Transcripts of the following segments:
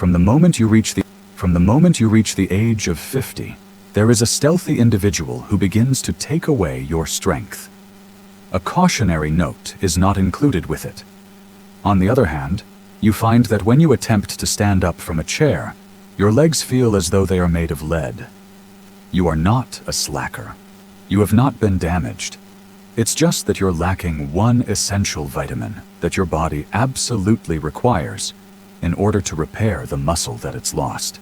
From the moment you reach the age of 50, there is a stealthy individual who begins to take away your strength. A cautionary note is not included with it. On the other hand, you find that when you attempt to stand up from a chair, your legs feel as though they are made of lead. You are not a slacker. You have not been damaged. It's just that you're lacking one essential vitamin that your body absolutely requires in order to repair the muscle that it's lost.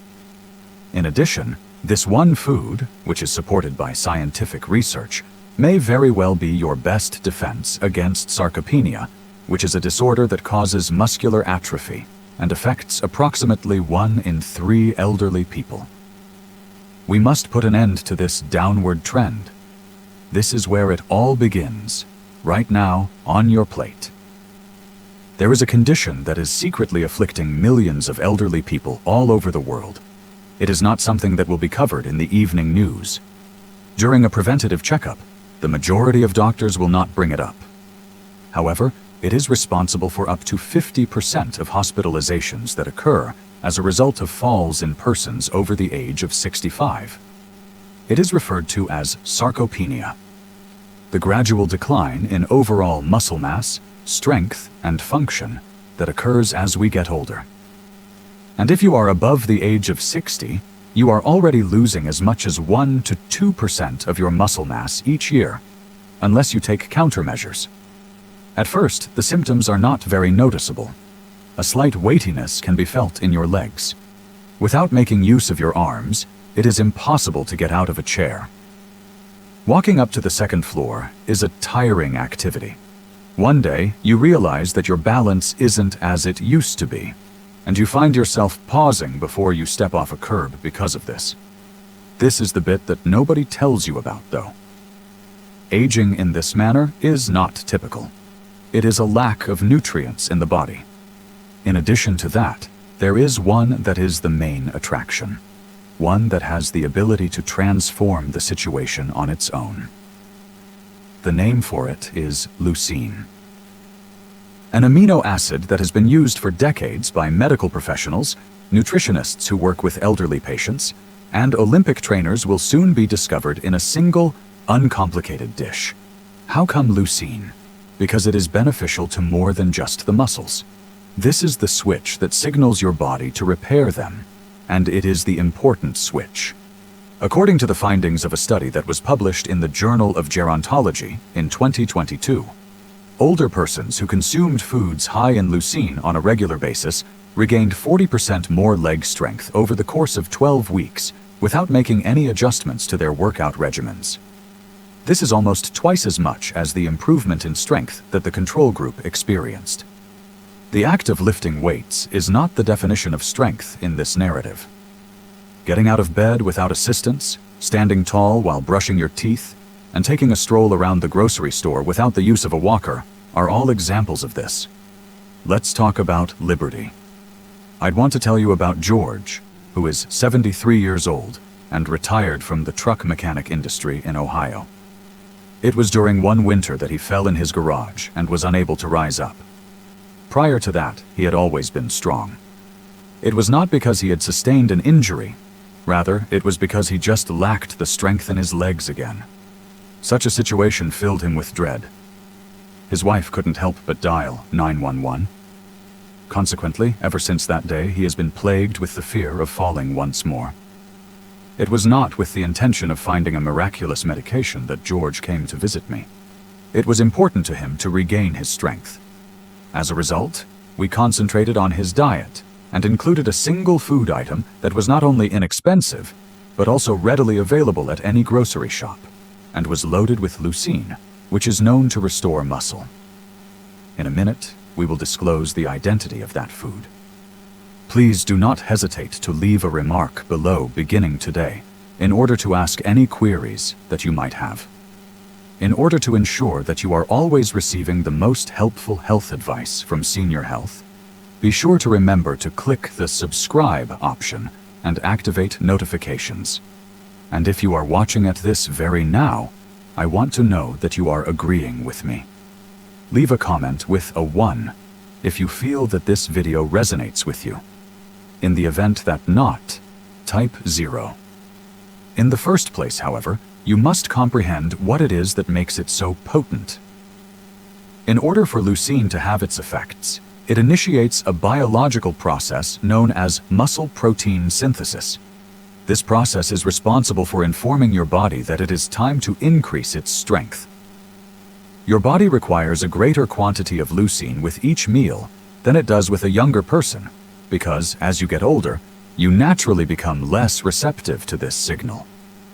In addition, this one food, which is supported by scientific research, may very well be your best defense against sarcopenia, which is a disorder that causes muscular atrophy and affects approximately 1 in 3 elderly people. We must put an end to this downward trend. This is where it all begins, right now on your plate. There is a condition that is secretly afflicting millions of elderly people all over the world. It is not something that will be covered in the evening news. During a preventative checkup, the majority of doctors will not bring it up. However, it is responsible for up to 50% of hospitalizations that occur as a result of falls in persons over the age of 65. It is referred to as sarcopenia. The gradual decline in overall muscle mass, strength, and function that occurs as we get older. And if you are above the age of 60, you are already losing as much as 1 to 2% of your muscle mass each year, unless you take countermeasures. At first, the symptoms are not very noticeable. A slight weightiness can be felt in your legs. Without making use of your arms, it is impossible to get out of a chair. Walking up to the second floor is a tiring activity. One day, you realize that your balance isn't as it used to be, and you find yourself pausing before you step off a curb because of this. This is the bit that nobody tells you about, though. Aging in this manner is not typical. It is a lack of nutrients in the body. In addition to that, there is one that is the main attraction. One that has the ability to transform the situation on its own. The name for it is leucine. An amino acid that has been used for decades by medical professionals, nutritionists who work with elderly patients, and Olympic trainers will soon be discovered in a single, uncomplicated dish. How come leucine? Because it is beneficial to more than just the muscles. This is the switch that signals your body to repair them, and it is the important switch. According to the findings of a study that was published in the Journal of Gerontology in 2022, older persons who consumed foods high in leucine on a regular basis regained 40% more leg strength over the course of 12 weeks without making any adjustments to their workout regimens. This is almost twice as much as the improvement in strength that the control group experienced. The act of lifting weights is not the definition of strength in this narrative. Getting out of bed without assistance, standing tall while brushing your teeth, and taking a stroll around the grocery store without the use of a walker are all examples of this. Let's talk about liberty. I'd want to tell you about George, who is 73 years old and retired from the truck mechanic industry in Ohio. It was during one winter that he fell in his garage and was unable to rise up. Prior to that, he had always been strong. It was not because he had sustained an injury. Rather, it was because he just lacked the strength in his legs again. Such a situation filled him with dread. His wife couldn't help but dial 911. Consequently, ever since that day, he has been plagued with the fear of falling once more. It was not with the intention of finding a miraculous medication that George came to visit me. It was important to him to regain his strength. As a result, we concentrated on his diet and included a single food item that was not only inexpensive, but also readily available at any grocery shop, and was loaded with leucine, which is known to restore muscle. In a minute, we will disclose the identity of that food. Please do not hesitate to leave a remark below beginning today in order to ask any queries that you might have. In order to ensure that you are always receiving the most helpful health advice from Senior Health, be sure to remember to click the subscribe option and activate notifications. And if you are watching at this very now, I want to know that you are agreeing with me. Leave a comment with a 1 if you feel that this video resonates with you. in the event that not type 0. In the first place, however, you must comprehend what it is that makes it so potent. In order for leucine to have its effects, it initiates a biological process known as muscle protein synthesis. This process is responsible for informing your body that it is time to increase its strength. Your body requires a greater quantity of leucine with each meal than it does with a younger person, because as you get older, you naturally become less receptive to this signal.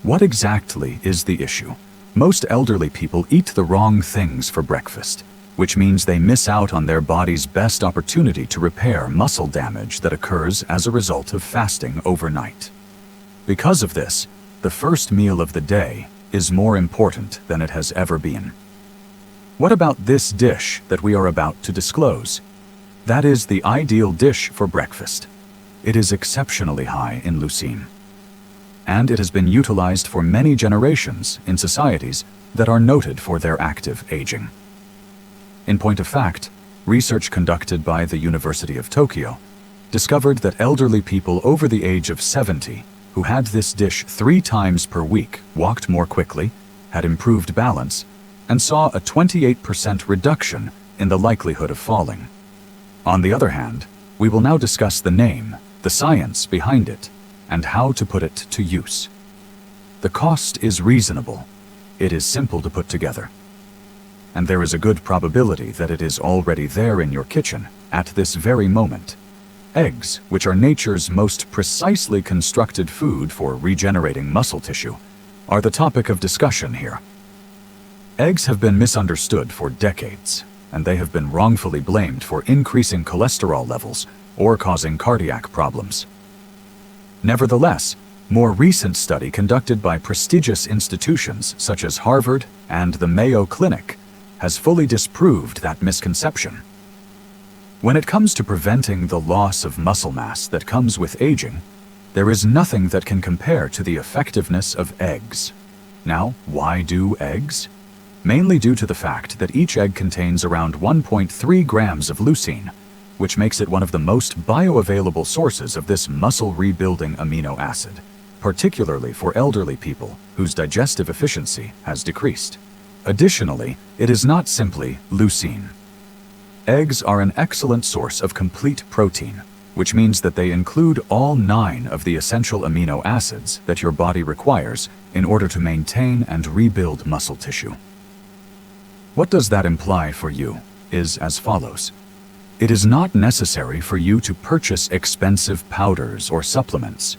What exactly is the issue? Most elderly people eat the wrong things for breakfast, which means they miss out on their body's best opportunity to repair muscle damage that occurs as a result of fasting overnight. Because of this, the first meal of the day is more important than it has ever been. What about this dish that we are about to disclose? That is the ideal dish for breakfast. It is exceptionally high in leucine, and it has been utilized for many generations in societies that are noted for their active aging. In point of fact, research conducted by the University of Tokyo discovered that elderly people over the age of 70 who had this dish 3 times per week walked more quickly, had improved balance, and saw a 28% reduction in the likelihood of falling. On the other hand, we will now discuss the name, the science behind it, and how to put it to use. The cost is reasonable. It is simple to put together. And there is a good probability that it is already there in your kitchen at this very moment. Eggs, which are nature's most precisely constructed food for regenerating muscle tissue, are the topic of discussion here. Eggs have been misunderstood for decades, and they have been wrongfully blamed for increasing cholesterol levels or causing cardiac problems. Nevertheless, more recent study conducted by prestigious institutions such as Harvard and the Mayo Clinic has fully disproved that misconception. When it comes to preventing the loss of muscle mass that comes with aging, there is nothing that can compare to the effectiveness of eggs. Now, why do eggs? Mainly due to the fact that each egg contains around 1.3 grams of leucine, which makes it one of the most bioavailable sources of this muscle-rebuilding amino acid, particularly for elderly people whose digestive efficiency has decreased. Additionally, it is not simply leucine. Eggs are an excellent source of complete protein, which means that they include all 9 of the essential amino acids that your body requires in order to maintain and rebuild muscle tissue. What does that imply for you is as follows. It is not necessary for you to purchase expensive powders or supplements.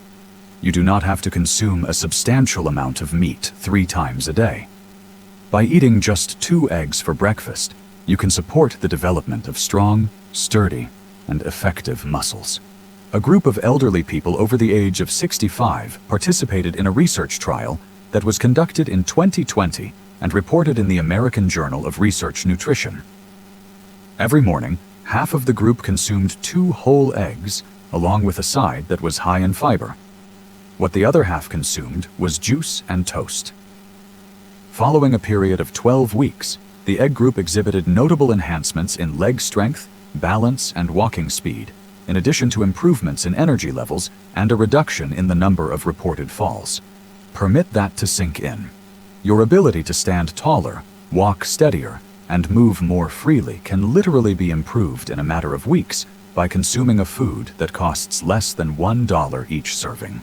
You do not have to consume a substantial amount of meat 3 times a day. By eating just 2 eggs for breakfast, you can support the development of strong, sturdy, and effective muscles. A group of elderly people over the age of 65 participated in a research trial that was conducted in 2020 and reported in the American Journal of Research Nutrition. Every morning, half of the group consumed 2 whole eggs, along with a side that was high in fiber. What the other half consumed was juice and toast. Following a period of 12 weeks, the egg group exhibited notable enhancements in leg strength, balance, and walking speed, in addition to improvements in energy levels and a reduction in the number of reported falls. Permit that to sink in. Your ability to stand taller, walk steadier, and move more freely can literally be improved in a matter of weeks by consuming a food that costs less than $1 each serving.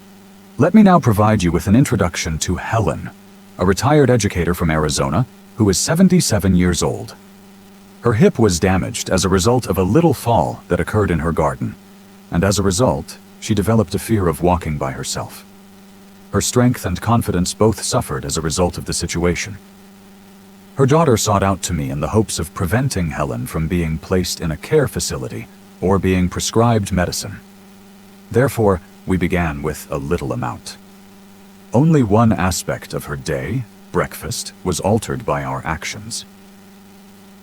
Let me now provide you with an introduction to Helen, a retired educator from Arizona who is 77 years old. Her hip was damaged as a result of a little fall that occurred in her garden, and as a result, she developed a fear of walking by herself. Her strength and confidence both suffered as a result of the situation. Her daughter sought out to me in the hopes of preventing Helen from being placed in a care facility or being prescribed medicine. Therefore, we began with a little amount. Only one aspect of her day, breakfast, was altered by our actions.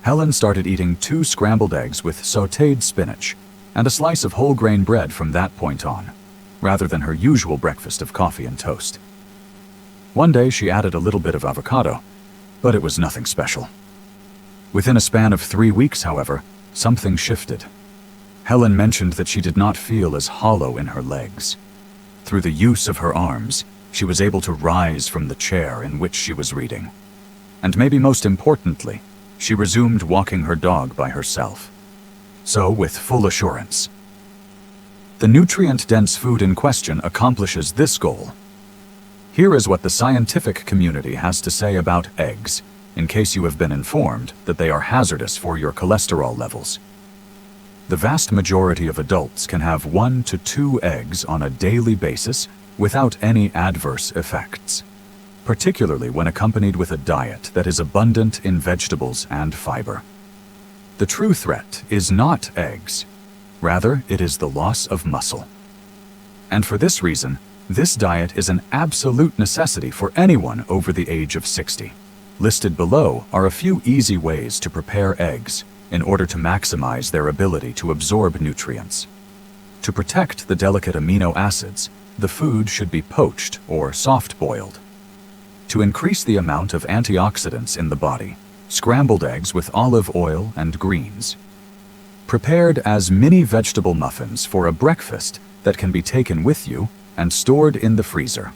Helen started eating 2 scrambled eggs with sautéed spinach and a slice of whole grain bread from that point on, rather than her usual breakfast of coffee and toast. One day she added a little bit of avocado, but it was nothing special. Within a span of 3 weeks, however, something shifted. Helen mentioned that she did not feel as hollow in her legs. Through the use of her arms, she was able to rise from the chair in which she was reading. And maybe most importantly, she resumed walking her dog by herself. So, with full assurance, the nutrient-dense food in question accomplishes this goal. Here is what the scientific community has to say about eggs, in case you have been informed that they are hazardous for your cholesterol levels. The vast majority of adults can have 1 to 2 eggs on a daily basis without any adverse effects, particularly when accompanied with a diet that is abundant in vegetables and fiber. The true threat is not eggs. Rather, it is the loss of muscle. And for this reason, this diet is an absolute necessity for anyone over the age of 60. Listed below are a few easy ways to prepare eggs in order to maximize their ability to absorb nutrients. To protect the delicate amino acids, the food should be poached or soft-boiled. To increase the amount of antioxidants in the body, scrambled eggs with olive oil and greens. Prepared as mini vegetable muffins for a breakfast that can be taken with you and stored in the freezer.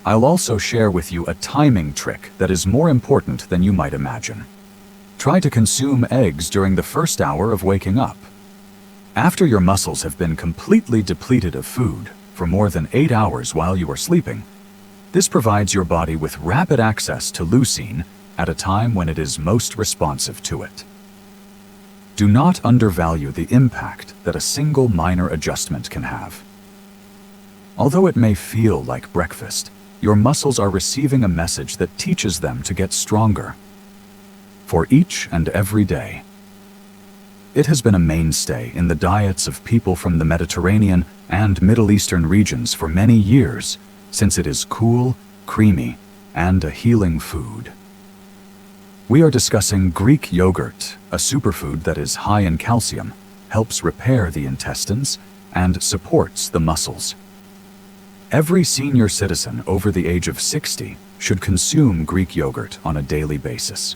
I'll also share with you a timing trick that is more important than you might imagine. Try to consume eggs during the first hour of waking up. After your muscles have been completely depleted of food for more than 8 hours while you are sleeping, this provides your body with rapid access to leucine at a time when it is most responsive to it. Do not undervalue the impact that a single minor adjustment can have. Although it may feel like breakfast, your muscles are receiving a message that teaches them to get stronger. For each and every day. It has been a mainstay in the diets of people from the Mediterranean and Middle Eastern regions for many years, since it is cool, creamy, and a healing food. We are discussing Greek yogurt, a superfood that is high in calcium, helps repair the intestines, and supports the muscles. Every senior citizen over the age of 60 should consume Greek yogurt on a daily basis.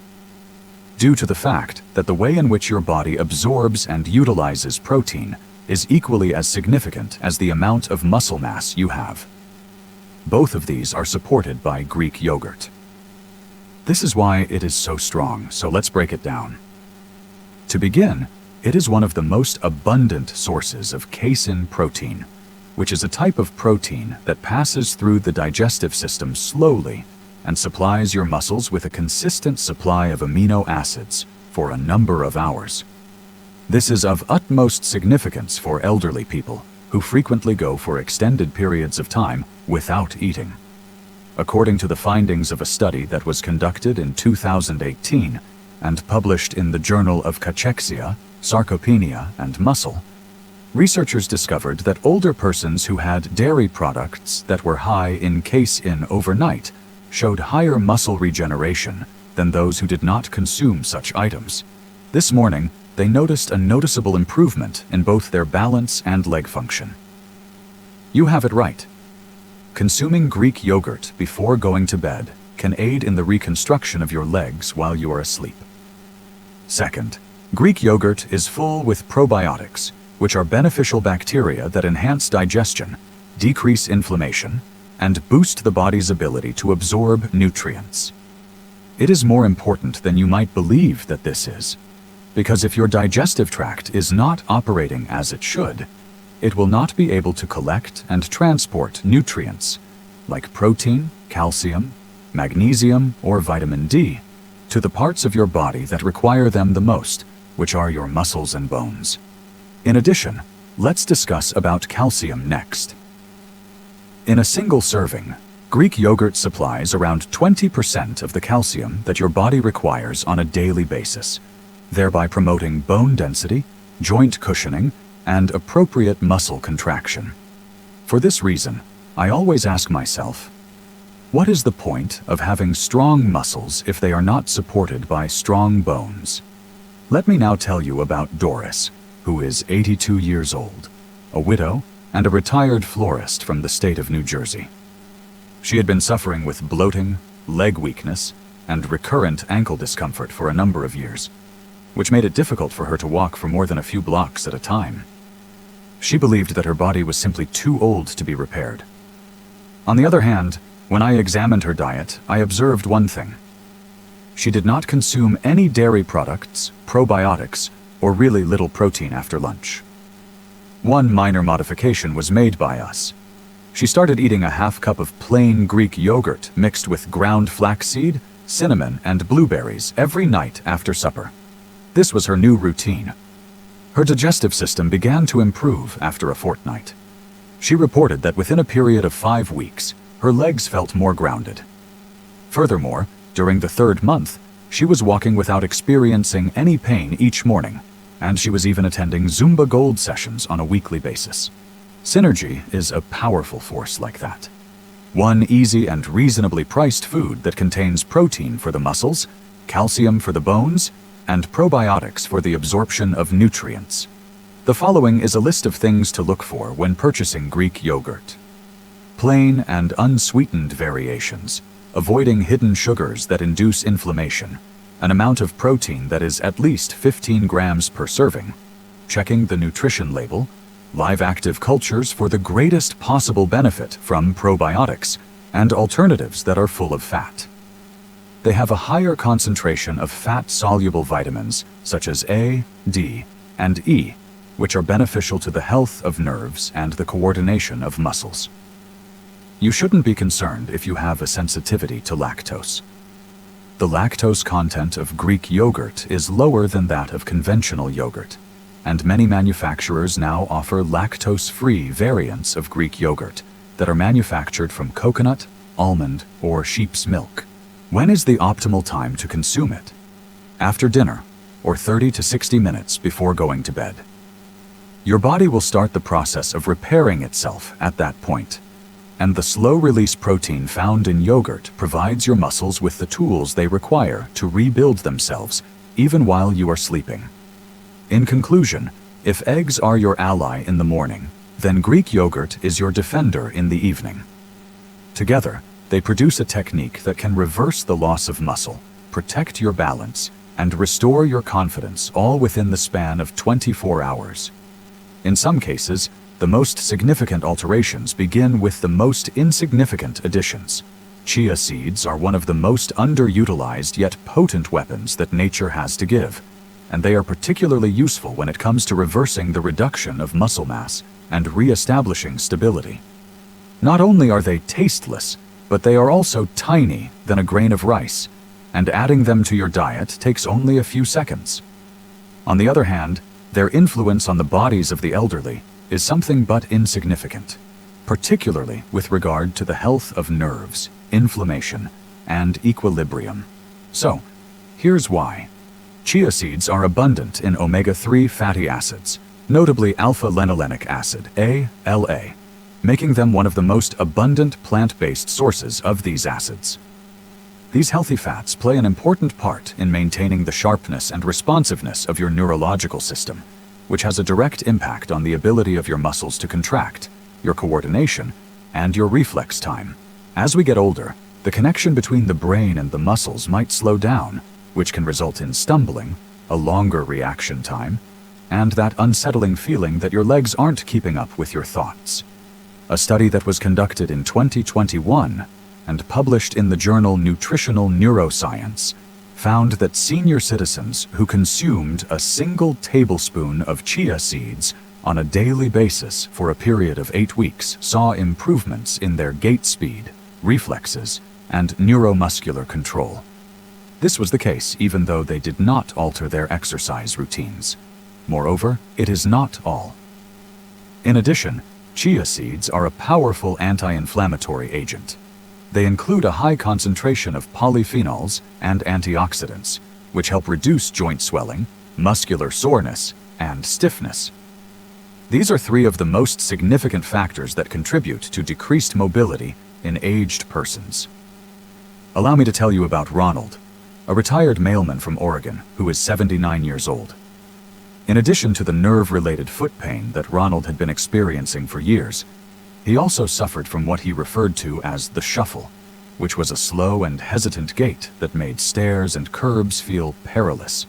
Due to the fact that the way in which your body absorbs and utilizes protein is equally as significant as the amount of muscle mass you have. Both of these are supported by Greek yogurt. This is why it is so strong, so let's break it down. To begin, it is one of the most abundant sources of casein protein, which is a type of protein that passes through the digestive system slowly and supplies your muscles with a consistent supply of amino acids for a number of hours. This is of utmost significance for elderly people who frequently go for extended periods of time without eating. According to the findings of a study that was conducted in 2018 and published in the Journal of Cachexia, Sarcopenia, and Muscle, researchers discovered that older persons who had dairy products that were high in casein overnight showed higher muscle regeneration than those who did not consume such items. This morning, they noticed a noticeable improvement in both their balance and leg function. You have it right. Consuming Greek yogurt before going to bed can aid in the reconstruction of your legs while you are asleep. Second, Greek yogurt is full with probiotics, which are beneficial bacteria that enhance digestion, decrease inflammation, and boost the body's ability to absorb nutrients. It is more important than you might believe that this is, because if your digestive tract is not operating as it should, it will not be able to collect and transport nutrients like protein, calcium, magnesium, or vitamin D to the parts of your body that require them the most, which are your muscles and bones. In addition, let's discuss about calcium next. In a single serving, Greek yogurt supplies around 20% of the calcium that your body requires on a daily basis, thereby promoting bone density, joint cushioning, and appropriate muscle contraction. For this reason, I always ask myself, what is the point of having strong muscles if they are not supported by strong bones? Let me now tell you about Doris, who is 82 years old, a widow, and a retired florist from the state of New Jersey. She had been suffering with bloating, leg weakness, and recurrent ankle discomfort for a number of years, which made it difficult for her to walk for more than a few blocks at a time. She believed that her body was simply too old to be repaired. On the other hand, when I examined her diet, I observed one thing. She did not consume any dairy products, probiotics, or really little protein after lunch. One minor modification was made by us. She started eating a half cup of plain Greek yogurt mixed with ground flaxseed, cinnamon, and blueberries every night after supper. This was her new routine. Her digestive system began to improve after a fortnight. She reported that within a period of 5 weeks, her legs felt more grounded. Furthermore, during the 3rd month, she was walking without experiencing any pain each morning, and she was even attending Zumba Gold sessions on a weekly basis. Synergy is a powerful force like that. One easy and reasonably priced food that contains protein for the muscles, calcium for the bones, and probiotics for the absorption of nutrients. The following is a list of things to look for when purchasing Greek yogurt. Plain and unsweetened variations, avoiding hidden sugars that induce inflammation, an amount of protein that is at least 15 grams per serving, checking the nutrition label, live active cultures for the greatest possible benefit from probiotics, and alternatives that are full of fat. They have a higher concentration of fat-soluble vitamins such as A, D, and E, which are beneficial to the health of nerves and the coordination of muscles. You shouldn't be concerned if you have a sensitivity to lactose. The lactose content of Greek yogurt is lower than that of conventional yogurt, and many manufacturers now offer lactose-free variants of Greek yogurt that are manufactured from coconut, almond, or sheep's milk. When is the optimal time to consume it? After dinner, or 30 to 60 minutes before going to bed. Your body will start the process of repairing itself at that point, and the slow-release protein found in yogurt provides your muscles with the tools they require to rebuild themselves even while you are sleeping. In conclusion, if eggs are your ally in the morning, then Greek yogurt is your defender in the evening. Together, they produce a technique that can reverse the loss of muscle, protect your balance, and restore your confidence all within the span of 24 hours. In some cases, the most significant alterations begin with the most insignificant additions. Chia seeds are one of the most underutilized yet potent weapons that nature has to give, and they are particularly useful when it comes to reversing the reduction of muscle mass and re-establishing stability. Not only are they tasteless, but they are also tiny than a grain of rice, and adding them to your diet takes only a few seconds. On the other hand, their influence on the bodies of the elderly is something but insignificant, particularly with regard to the health of nerves, inflammation, and equilibrium. So, here's why. Chia seeds are abundant in omega-3 fatty acids, notably alpha-linolenic acid, ALA, making them one of the most abundant plant-based sources of these acids. These healthy fats play an important part in maintaining the sharpness and responsiveness of your neurological system, which has a direct impact on the ability of your muscles to contract, your coordination, and your reflex time. As we get older, the connection between the brain and the muscles might slow down, which can result in stumbling, a longer reaction time, and that unsettling feeling that your legs aren't keeping up with your thoughts. A study that was conducted in 2021 and published in the journal Nutritional Neuroscience found that senior citizens who consumed a single tablespoon of chia seeds on a daily basis for a period of 8 weeks saw improvements in their gait speed, reflexes, and neuromuscular control. This was the case even though they did not alter their exercise routines. Moreover, it is not all. In addition, chia seeds are a powerful anti-inflammatory agent. They include a high concentration of polyphenols and antioxidants, which help reduce joint swelling, muscular soreness, and stiffness. These are 3 of the most significant factors that contribute to decreased mobility in aged persons. Allow me to tell you about Ronald, a retired mailman from Oregon who is 79 years old. In addition to the nerve-related foot pain that Ronald had been experiencing for years, he also suffered from what he referred to as the shuffle, which was a slow and hesitant gait that made stairs and curbs feel perilous.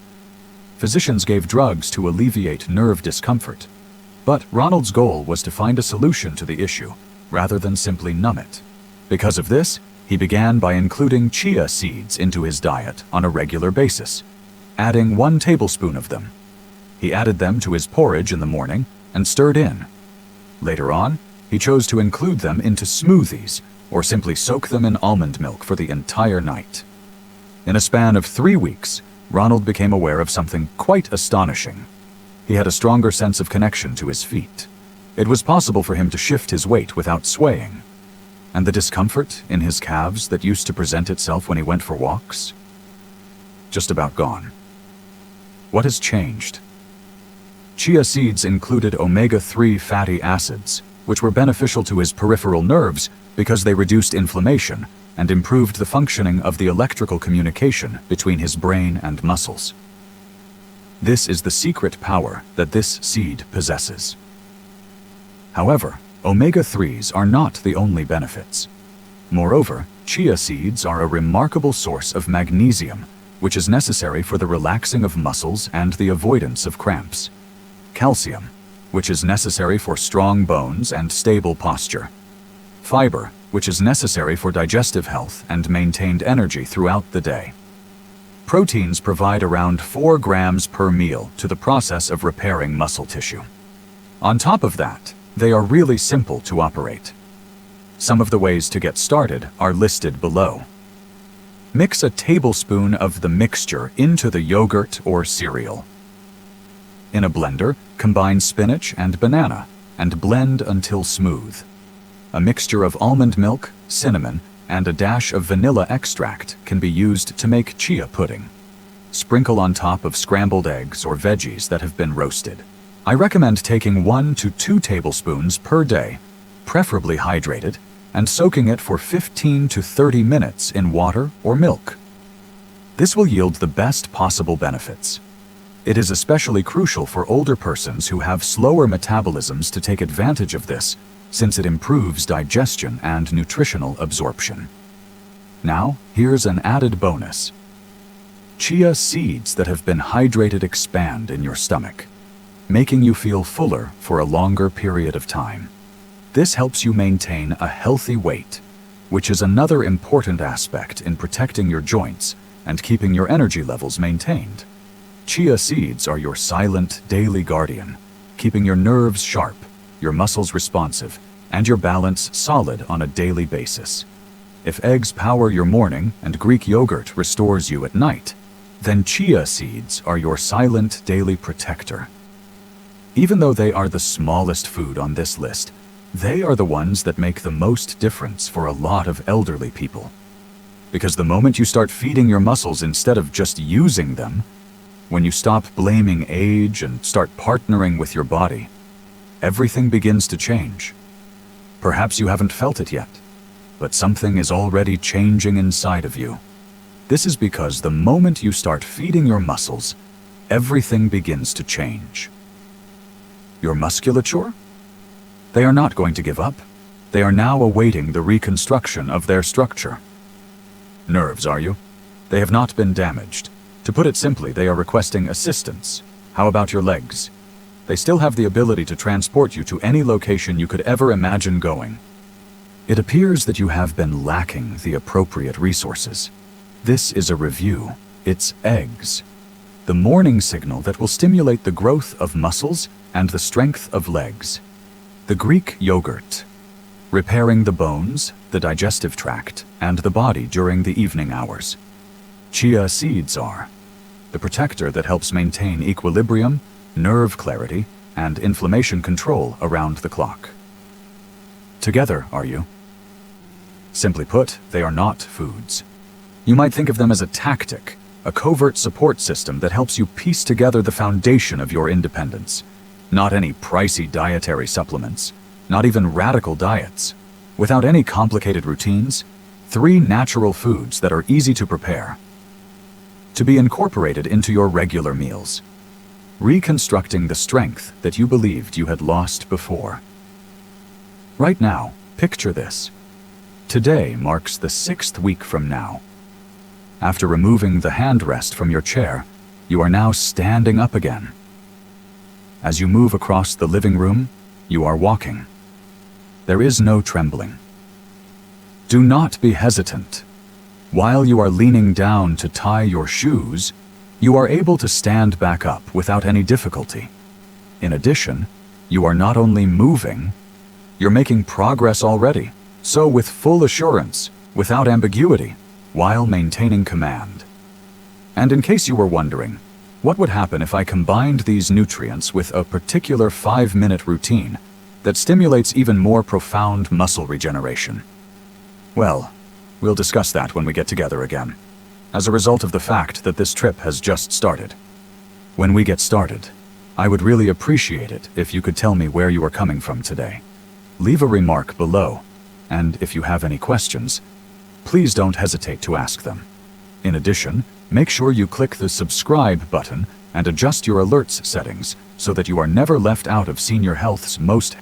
Physicians gave drugs to alleviate nerve discomfort, But Ronald's goal was to find a solution to the issue, rather than simply numb it. Because of this, he began by including chia seeds into his diet on a regular basis, adding 1 tablespoon of them. He added them to his porridge in the morning and stirred in. Later on, he chose to include them into smoothies or simply soak them in almond milk for the entire night. In a span of 3 weeks, Ronald became aware of something quite astonishing. He had a stronger sense of connection to his feet. It was possible for him to shift his weight without swaying. And the discomfort in his calves that used to present itself when he went for walks? Just about gone. What has changed? Chia seeds included omega-3 fatty acids, which were beneficial to his peripheral nerves because they reduced inflammation and improved the functioning of the electrical communication between his brain and muscles. This is the secret power that this seed possesses. However, omega-3s are not the only benefits. Moreover, chia seeds are a remarkable source of magnesium, which is necessary for the relaxing of muscles and the avoidance of cramps. Calcium, which is necessary for strong bones and stable posture. Fiber, which is necessary for digestive health and maintained energy throughout the day. Proteins provide around 4 grams per meal to the process of repairing muscle tissue. On top of that, they are really simple to operate. Some of the ways to get started are listed below. Mix a tablespoon of the mixture into the yogurt or cereal. In a blender, combine spinach and banana and blend until smooth. A mixture of almond milk, cinnamon, and a dash of vanilla extract can be used to make chia pudding. Sprinkle on top of scrambled eggs or veggies that have been roasted. I recommend taking 1 to 2 tablespoons per day, preferably hydrated, and soaking it for 15 to 30 minutes in water or milk. This will yield the best possible benefits. It is especially crucial for older persons who have slower metabolisms to take advantage of this, since it improves digestion and nutritional absorption. Now, here's an added bonus. Chia seeds that have been hydrated expand in your stomach, making you feel fuller for a longer period of time. This helps you maintain a healthy weight, which is another important aspect in protecting your joints and keeping your energy levels maintained. Chia seeds are your silent daily guardian, keeping your nerves sharp, your muscles responsive, and your balance solid on a daily basis. If eggs power your morning and Greek yogurt restores you at night, then chia seeds are your silent daily protector. Even though they are the smallest food on this list, they are the ones that make the most difference for a lot of elderly people. Because the moment you start feeding your muscles instead of just using them, when you stop blaming age and start partnering with your body, everything begins to change. Perhaps you haven't felt it yet, but something is already changing inside of you. This is because the moment you start feeding your muscles, everything begins to change. Your musculature? They are not going to give up. They are now awaiting the reconstruction of their structure. Nerves, are you? They have not been damaged. To put it simply, they are requesting assistance. How about your legs? They still have the ability to transport you to any location you could ever imagine going. It appears that you have been lacking the appropriate resources. This is a review. It's eggs, the morning signal that will stimulate the growth of muscles and the strength of legs. The Greek yogurt, repairing the bones, the digestive tract, and the body during the evening hours. Chia seeds are the protector that helps maintain equilibrium, nerve clarity, and inflammation control around the clock. Together, are you? Simply put, they are not foods. You might think of them as a tactic, a covert support system that helps you piece together the foundation of your independence. Not any pricey dietary supplements, not even radical diets. Without any complicated routines, 3 natural foods that are easy to prepare, to be incorporated into your regular meals, reconstructing the strength that you believed you had lost before. Right now, picture this. Today marks the 6th week from now. After removing the handrest from your chair, you are now standing up again. As you move across the living room, you are walking. There is no trembling. Do not be hesitant. While you are leaning down to tie your shoes, you are able to stand back up without any difficulty. In addition, you are not only moving, you're making progress already, so with full assurance, without ambiguity, while maintaining command. And in case you were wondering, what would happen if I combined these nutrients with a particular 5-minute routine that stimulates even more profound muscle regeneration? Well, we'll discuss that when we get together again, as a result of the fact that this trip has just started. When we get started, I would really appreciate it if you could tell me where you are coming from today. Leave a remark below, and if you have any questions, please don't hesitate to ask them. In addition, make sure you click the subscribe button and adjust your alerts settings so that you are never left out of Senior Health's most